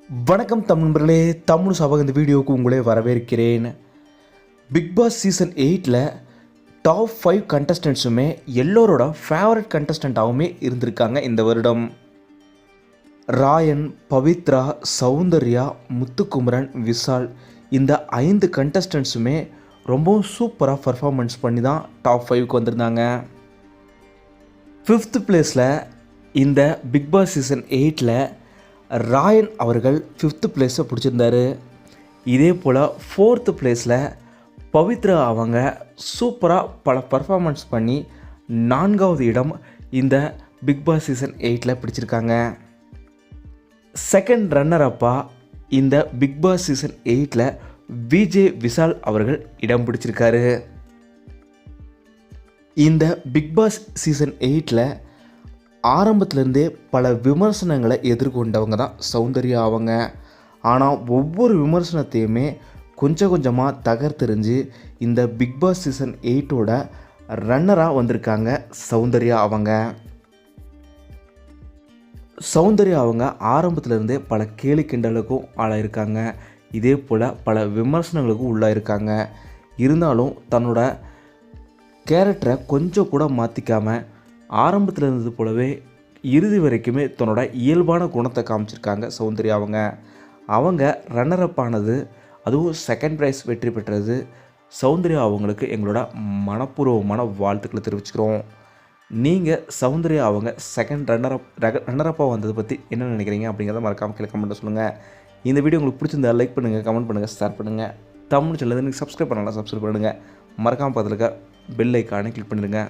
வணக்கம் தமிழ் நண்பர்களே, தமிழ் சபக இந்த வீடியோவுக்கு உங்களே வரவேற்கிறேன். பிக் பாஸ் சீசன் 8ல் டாப் 5 கண்டஸ்டன்ட்ஸுமே எல்லோரோட ஃபேவரட் கண்டஸ்டண்ட்டாகவுமே இருந்திருக்காங்க இந்த வருடம். ராயன், பவித்ரா, சௌந்தர்யா, முத்துக்குமரன், விஷால் இந்த 5 கண்டஸ்டன்ட்ஸுமே ரொம்பவும் சூப்பராக பர்ஃபார்மன்ஸ் பண்ணி தான் டாப் 5க்கு வந்திருந்தாங்க. 5th பிளேஸில் இந்த பிக் பாஸ் சீசன் 8ல் ராயன் அவர்கள் 5th பிளேஸை பிடிச்சிருந்தார். இதே போல் 4th பிளேஸில் பவித்ரா அவங்க சூப்பராக பல பர்ஃபார்மன்ஸ் பண்ணி 4வது இடம் இந்த பிக் பாஸ் சீசன் 8ல் பிடிச்சிருக்காங்க. செகண்ட் ரன்னர் அப்பாக இந்த பிக் பாஸ் சீசன் 8ல் விஜே விஷால் அவர்கள் இடம் பிடிச்சிருக்காரு. இந்த பிக் பாஸ் சீசன் 8ல் ஆரம்பத்திலேருந்தே பல விமர்சனங்களை எதிர்கொண்டவங்க தான் சௌந்தர்யா அவங்க. ஆனால் ஒவ்வொரு விமர்சனத்தையுமே கொஞ்சம் கொஞ்சமாக தகர்த்தெறிஞ்சு இந்த பிக் பாஸ் சீசன் 8ஓட ரன்னராக வந்திருக்காங்க சௌந்தர்யா அவங்க. சௌந்தர்யா அவங்க ஆரம்பத்திலேருந்தே பல கேலி கிண்டலுக்கும் ஆளாயிருக்காங்க. இதே போல் பல விமர்சனங்களுக்கும் உள்ளாயிருக்காங்க. இருந்தாலும் தன்னோட கேரக்டரை கொஞ்சம் கூட மாற்றிக்காமல் ஆரம்பத்தில் இருந்தது போலவே இறுதி வரைக்குமே தன்னோட இயல்பான குணத்தை காமிச்சிருக்காங்க சௌந்தர்யா அவங்க. அவங்க ரன்னரப் ஆனது, அதுவும் செகண்ட் ப்ரைஸ் வெற்றி பெற்றது சௌந்தர்யா அவங்களுக்கு எங்களோட மனப்பூர்வமான வாழ்த்துக்களை தெரிவிச்சுக்கிறோம். நீங்கள் சௌந்தர்யா அவங்க செகண்ட் ரன்னரப்பாக வந்ததை பற்றி என்ன நினைக்கிறீங்க அப்படிங்கிறத மறக்காமல் கீழே கமெண்ட்டில் சொல்லுங்கள். இந்த வீடியோ உங்களுக்கு பிடிச்சிருந்தா லைக் பண்ணுங்கள், கமெண்ட் பண்ணுங்கள், ஷேர் பண்ணுங்கள். தமிழ் சேனல் நீங்கள் சப்ஸ்கிரைப் பண்ணலாம், சப்ஸ்கிரைப் பண்ணுங்கள். மறக்காமல் பார்த்துருக்க பெல் ஐக்கானை கிளிக் பண்ணிடுங்க.